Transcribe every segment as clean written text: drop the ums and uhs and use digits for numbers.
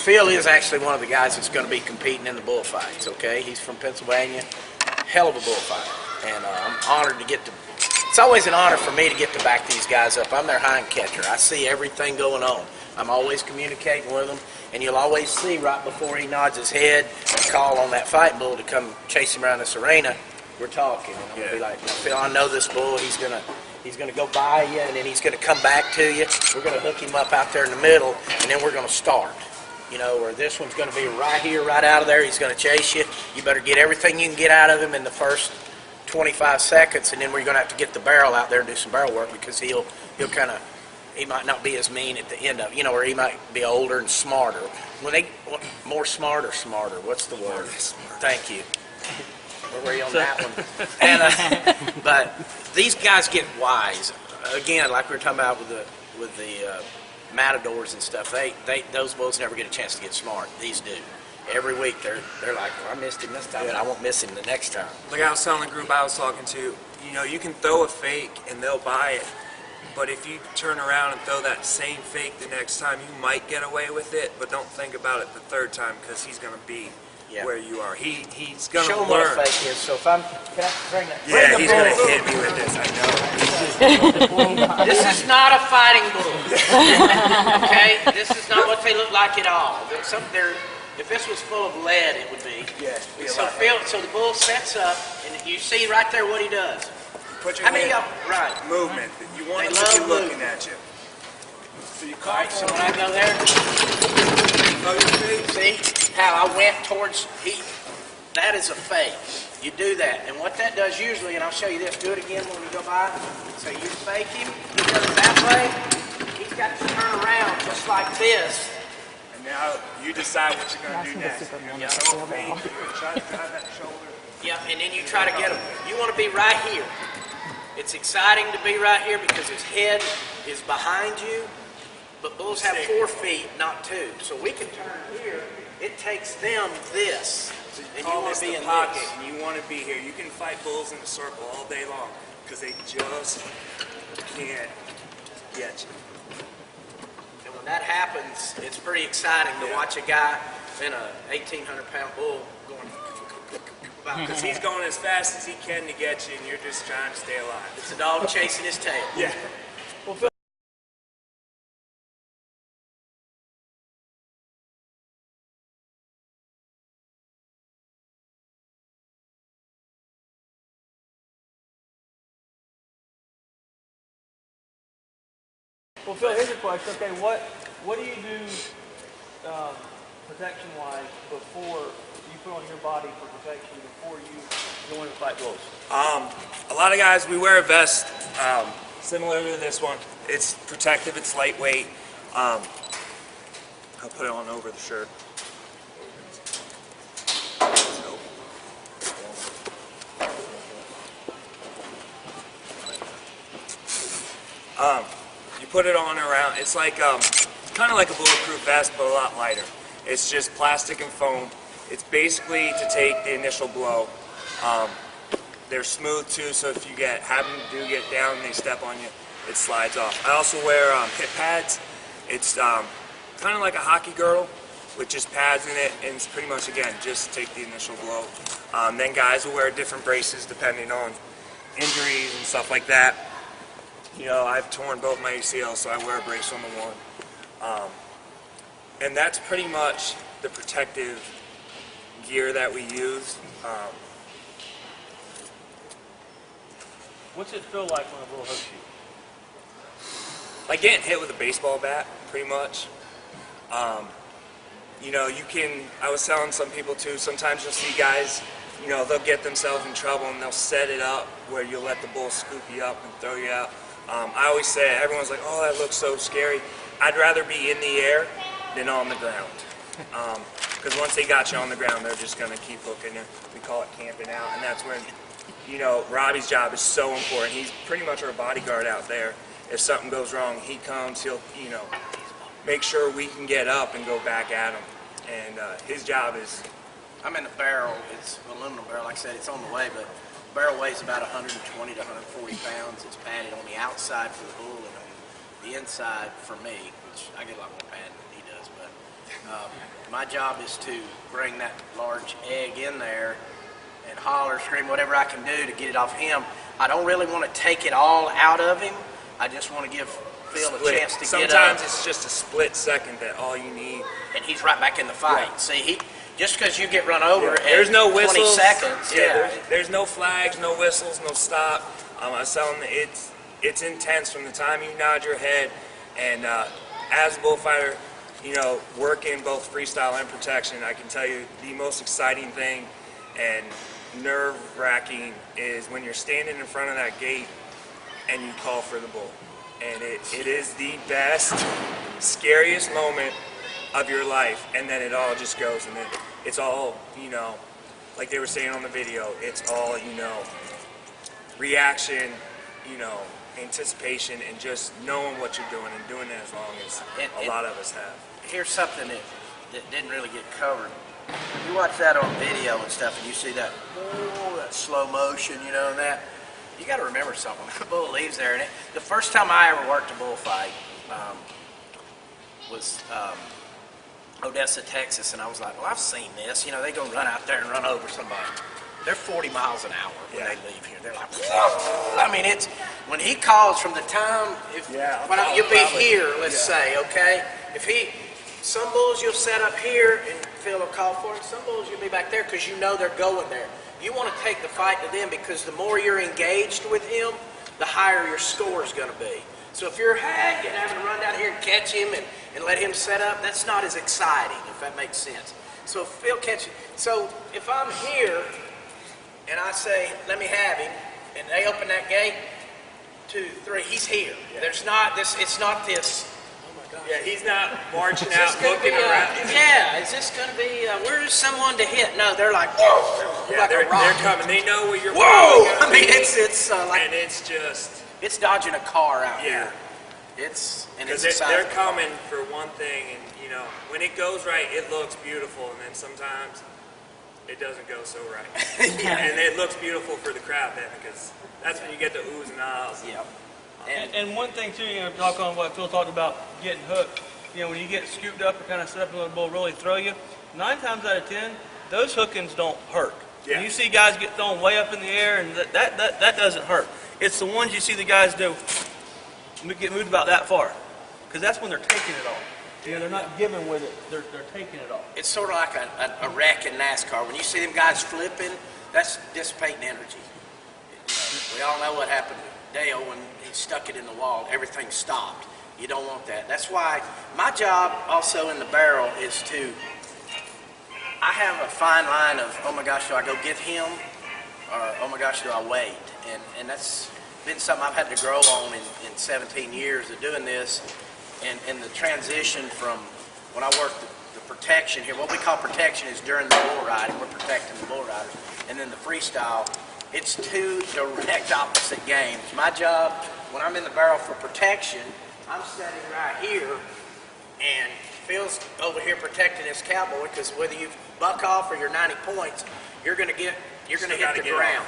Phil is actually one of the guys that's going to be competing in the bullfights, okay? He's from Pennsylvania, hell of a bullfighter, and I'm honored to get to, it's always an honor for me to get to back these guys up. I'm their hind catcher. I see everything going on. I'm always communicating with him, and you'll always see right before he nods his head and call on that fighting bull to come chase him around this arena, we're talking. And I'm going to be like, Phil, I know this bull, he's gonna go by you, and then he's gonna come back to you. We're gonna hook him up out there in the middle, and then we're gonna start. You know, where this one's gonna be right here, right out of there. He's gonna chase you. You better get everything you can get out of him in the first 25 seconds, and then we're gonna have to get the barrel out there and do some barrel work, because he might not be as mean at the end of it, you know, or he might be older and smarter. More smart or smarter? What's the word? Thank you. Where were you on that one? And, but these guys get wise. Again, like we were talking about with the matadors and stuff, those bulls never get a chance to get smart. These do. Every week they're like, well, I missed him this time, and I won't miss him the next time. Like I was telling the group I was talking to, you know, you can throw a fake and they'll buy it. But if you turn around and throw that same fake the next time, you might get away with it, but don't think about it the third time, because he's going to be where you are. He's going to learn. Show him what a fake is. So if can I bring that? Yeah, he's going to hit me with this, I know. This is not a fighting bull. Okay? This is not what they look like at all. If this was full of lead, it would be. Yeah. So the bull sets up, and you see right there what he does. Put your right. Movement. You want him to be looking at you. So you call so when I go there, see how I went towards that is a fake. You do that. And what that does usually, and I'll show you this, do it again when we go by. So you fake him, he does it that way, he's got to turn around just like this. And now you decide what you're going to do next. Try to drive that shoulder. Yeah, and then you try to get him. You want to be right here. It's exciting to be right here because his head is behind you, but bulls have 4 feet, not 2. So we can turn here. It takes them this. So you call this the pocket, and you want to be here. You can fight bulls in a circle all day long because they just can't get you. And when that happens, it's pretty exciting to watch a guy in a 1,800-pound bull going. Because he's going as fast as he can to get you, and you're just trying to stay alive. It's a dog chasing his tail. Yeah. Well, Phil, here's a question. Okay, what do you do protection-wise before you put on your body for protection before you go in and fight bulls? A lot of guys, we wear a vest similar to this one. It's protective, it's lightweight. I'll put it on over the shirt. You put it on around, it's like kind of like a bulletproof vest, but a lot lighter. It's just plastic and foam. It's basically to take the initial blow. They're smooth too, so if you get down and they step on you, it slides off. I also wear hip pads. It's kind of like a hockey girdle with just pads in it, and it's pretty much, again, just take the initial blow. Then guys will wear different braces depending on injuries and stuff like that. You know, I've torn both my ACLs, so I wear a brace on the one. And that's pretty much the protective gear that we use. What's it feel like when a bull hooks you? Like getting hit with a baseball bat, pretty much. You know, I was telling some people too, sometimes you'll see guys, you know, they'll get themselves in trouble and they'll set it up where you'll let the bull scoop you up and throw you out. I always say, everyone's like, oh, that looks so scary. I'd rather be in the air than on the ground. Because once they got you on the ground, they're just going to keep hooking you. We call it camping out, and that's when, you know, Robbie's job is so important. He's pretty much our bodyguard out there. If something goes wrong, he comes, he'll, you know, make sure we can get up and go back at him. And his job is... I'm in the barrel. It's an aluminum barrel. Like I said, it's on the way, but the barrel weighs about 120 to 140 pounds. It's padded on the outside for the bull and on the inside for me, which I get a lot more padding than he does. But My job is to bring that large egg in there and holler, scream, whatever I can do to get it off him. I don't really want to take it all out of him. I just want to give Phil a chance to get up. Sometimes it's just a split second that all you need. And he's right back in the fight. Yeah. See, just because you get run over there's in no 20 whistles. seconds. There's no flags, no whistles, no stop. I was telling them it's intense from the time you nod your head. And as a bullfighter, you know, working both freestyle and protection, I can tell you the most exciting thing and nerve-wracking is when you're standing in front of that gate and you call for the bull. And it is the best, scariest moment of your life, and then it all just goes, and then it's all, you know, like they were saying on the video, it's all, you know, reaction, you know, anticipation, and just knowing what you're doing and doing it as long as a lot of us have. Here's something that didn't really get covered. You watch that on video and stuff, and you see that, that slow motion, you know, and that. You got to remember something. The bull leaves there, and the first time I ever worked a bullfight was Odessa, Texas, and I was like, well, I've seen this. You know, they go run out there and run over somebody. They're 40 miles an hour when they leave here. They're like, whoa. I mean, it's when he calls from the time, you'll be here, let's say, okay? Some bulls you'll set up here and Phil will call for it. Some bulls you'll be back there because you know they're going there. You want to take the fight to them because the more you're engaged with him, the higher your score is going to be. So if you're having to run down here and catch him and let him set up, that's not as exciting, if that makes sense. So if Phil catches, so if I'm here and I say, let me have him, and they open that gate, 2, 3, he's here. There's not this, it's not this. Yeah, he's not marching out looking around. Is this going to be, where's someone to hit? No, they're like, whoa. Yeah, like they're coming. They know where you're whoa! I mean, it's like... And it's just... It's dodging a car out here. Because they're coming for one thing, and, you know, when it goes right, it looks beautiful, and then sometimes it doesn't go so right. And it looks beautiful for the crowd then, because that's when you get the oohs and ahs. Yep. And one thing too, you know, talk on what Phil talked about, getting hooked. You know, when you get scooped up or kind of set up and let the bull really throw you, 9 times out of 10, those hookings don't hurt. Yeah. When you see guys get thrown way up in the air, and that doesn't hurt. It's the ones you see the guys do, get moved about that far, because that's when they're taking it all. You know, they're not giving with it; they're taking it all. It's sort of like a wreck in NASCAR. When you see them guys flipping, that's dissipating energy. We all know what happened to Dale when he stuck it in the wall. Everything stopped. You don't want that. That's why my job also in the barrel is to, I have a fine line of, oh my gosh, do I go get him? Or, oh my gosh, do I wait? And that's been something I've had to grow on in 17 years of doing this. And the transition from when I worked the protection here, what we call protection is during the bull riding, we're protecting the bull riders. And then the freestyle, it's 2 direct opposite games. My job, when I'm in the barrel for protection, I'm standing right here, and Phil's over here protecting his cowboy, because whether you buck off or you're 90 points, you're going to hit the ground,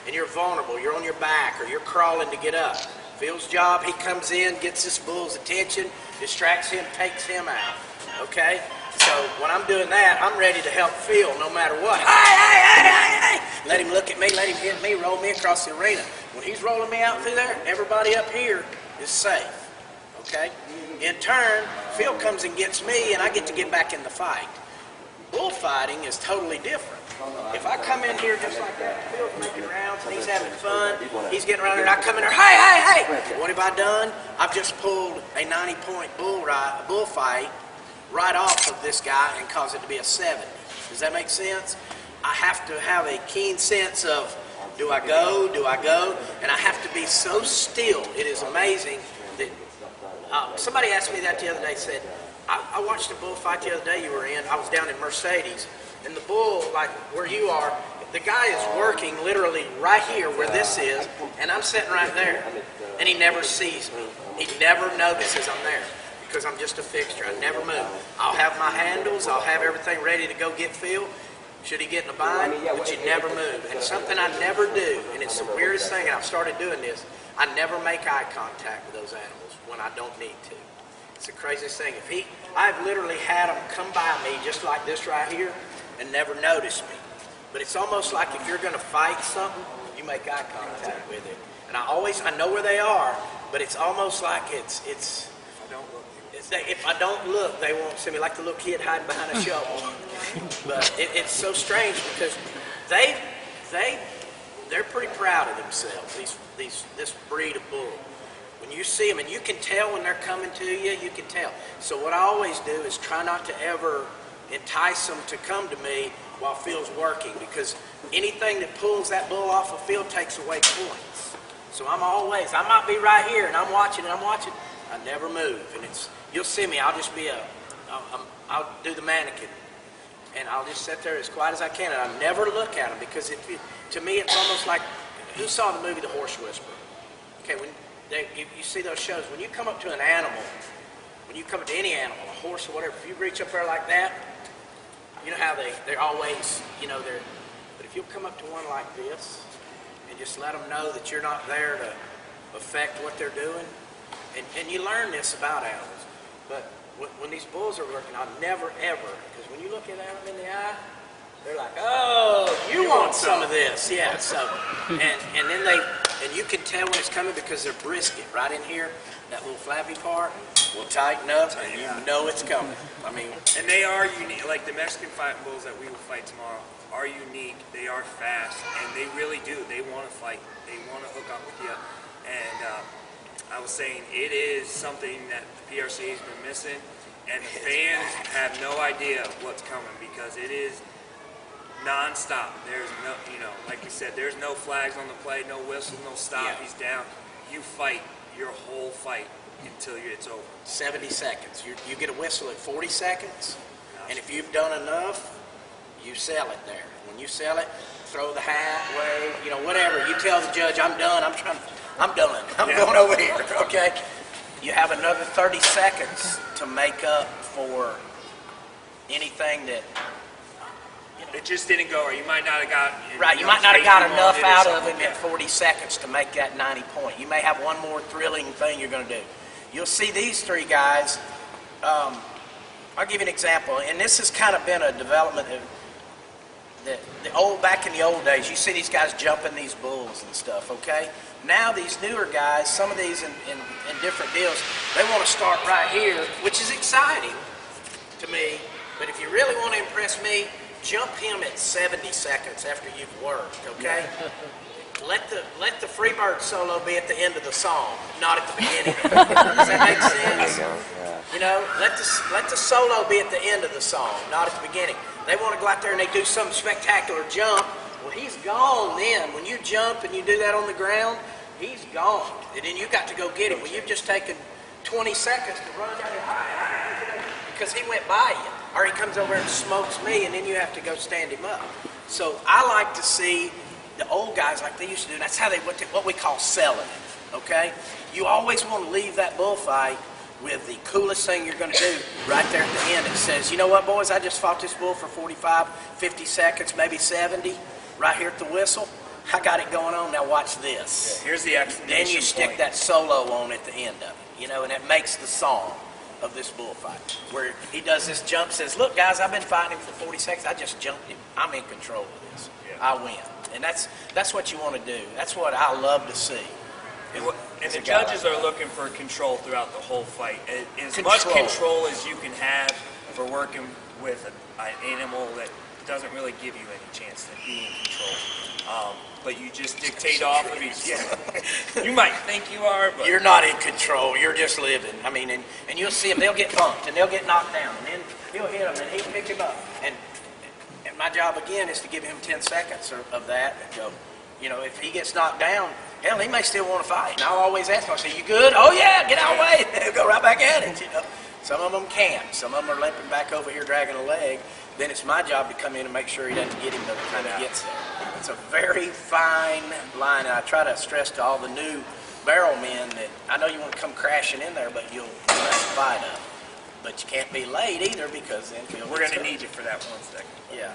and you're vulnerable. You're on your back, or you're crawling to get up. Phil's job, he comes in, gets this bull's attention, distracts him, takes him out. Okay? So when I'm doing that, I'm ready to help Phil no matter what. Hey! Let him look at me, let him hit me, roll me across the arena. When he's rolling me out through there, everybody up here is safe. Okay? In turn, Phil comes and gets me, and I get to get back in the fight. Bullfighting is totally different. If I come in here just like that, Phil's making rounds, and he's having fun, he's getting around there, and I come in there, hey! What have I done? I've just pulled a 90-point bullfight right off of this guy and caused it to be a 70. Does that make sense? I have to have a keen sense of, do I go? And I have to be so still. It is amazing that somebody asked me that the other day, said, I watched a bullfight the other day you were in. I was down in Mercedes, and the bull, like where you are, the guy is working literally right here where this is, and I'm sitting right there, and he never sees me. He never notices I'm there, because I'm just a fixture. I never move. I'll have my handles, I'll have everything ready to go get Phil, should he get in a bind, but you never move. And something I never do, and it's the weirdest thing, and I've started doing this, I never make eye contact with those animals when I don't need to. It's the craziest thing. I've literally had them come by me just like this right here and never noticed me. But it's almost like if you're going to fight something, you make eye contact with it. And I know where they are, but it's almost like it's if I don't look, they won't see me, like the little kid hiding behind a shovel. But it's so strange because they're pretty proud of themselves. This breed of bull. When you see them, and you can tell when they're coming to you, you can tell. So what I always do is try not to ever entice them to come to me while field's working, because anything that pulls that bull off the field takes away points. So I might be right here and I'm watching, I never move. And you'll see me, I'll do the mannequin. And I'll just sit there as quiet as I can, and I never look at them, because to me it's almost like, who saw the movie The Horse Whisperer? Okay, you see those shows, when you come up to an animal, when you come up to any animal, a horse or whatever, if you reach up there like that, you know how they're always, but if you'll come up to one like this and just let them know that you're not there to affect what they're doing, and you learn this about animals, but when these bulls are working, I'll never ever, because when you look at them in the eye, they're like, oh, you want some of this, yeah. So, and then you can tell when it's coming because they're brisket right in here. That little flappy part will tighten up, and you know it's coming. I mean, and they are unique. Like the Mexican fighting bulls that we will fight tomorrow are unique. They are fast, and they really do. They want to fight. They want to hook up with you. And I was saying it is something that the PRC has been missing, and the fans have no idea what's coming because it is non-stop. There's no, like we said, there's no flags on the play, no whistles, no stop. Yeah. He's down. You fight your whole fight until it's over. 70 seconds. You get a whistle at 40 seconds, and if you've done enough, you sell it there. When you sell it, throw the hat, wave, whatever. You tell the judge, I'm done. I'm done. I'm going over here. Okay. You have another 30 seconds to make up for anything that. It just didn't go, or you might not have got... Right, you might not have got enough out of him in 40 seconds to make that 90 point. You may have one more thrilling thing you're going to do. You'll see these three guys. I'll give you an example, and this has kind of been a development of back in the old days. You see these guys jumping these bulls and stuff, okay? Now these newer guys, some of these in different deals, they want to start right here, which is exciting to me, but if you really want to impress me, jump him at 70 seconds after you've worked, okay? Let the Freebird solo be at the end of the song, not at the beginning. Does that make sense? Let the solo be at the end of the song, not at the beginning. They want to go out there and they do some spectacular jump. Well, he's gone then. When you jump and you do that on the ground, he's gone. And then you got to go get him. Well, you've just taken 20 seconds to run down here because he went by you. Or he comes over and smokes me, and then you have to go stand him up. So I like to see the old guys like they used to do. That's how they what we call selling it, okay? You always want to leave that bullfight with the coolest thing you're going to do right there at the end. It says, you know what, boys, I just fought this bull for 45, 50 seconds, maybe 70, right here at the whistle. I got it going on. Now watch this. Yeah, here's the explanation. Then you stick that solo on at the end of it, and it makes the song of this bullfight, where he does this jump, says, look guys, I've been fighting him for 40 seconds, I just jumped him, I'm in control of this, I win. And that's what you want to do. That's what I love to see. And the judges are looking for control throughout the whole fight. As much control as you can have for working with an animal that doesn't really give you any chance to be in control. But you just dictate off of each. Yeah. You might think you are, but you're not in control. You're just living. I mean, and you'll see them. They'll get bumped and they'll get knocked down, and then he'll hit them and he'll pick him up. And my job again is to give him 10 seconds of that. And go, if he gets knocked down, hell, he may still want to fight. And I'll always ask him. I say, "You good? Oh yeah, get out of the way." He'll go right back at it. Some of them can't. Some of them are limping back over here, dragging a leg. Then it's my job to come in and make sure he doesn't get him by the time he gets there. It's a very fine line, and I try to stress to all the new barrel men that I know you want to come crashing in there, but you'll mess the fight up. But you can't be late either, because then we're going to need you for that 1 second. Yeah.